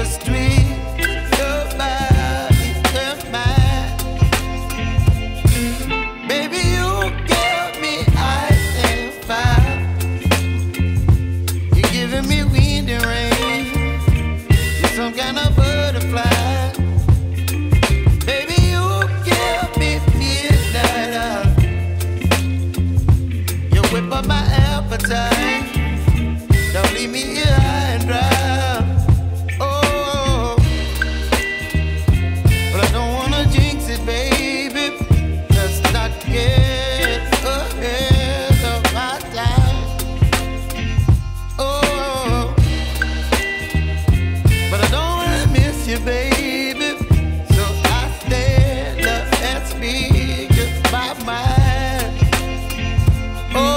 just tweet your body and mine. Baby, you give me ice and fire. You're giving me wind and rain. You're some kind of butterfly. Baby, you give me midnight. You whip up my appetite. Don't leave me here high and dry. Oh, but I don't wanna jinx it, baby. Let's not get ahead of my time. Oh, but I don't wanna miss you, baby. So I stand up and speak just my mind. Oh.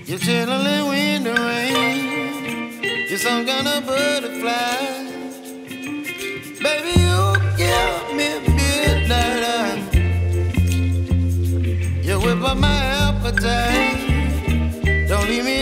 You're chilling wind and rain. You're some kind of butterfly. Baby, you give me midnight. You whip up my appetite. Don't leave me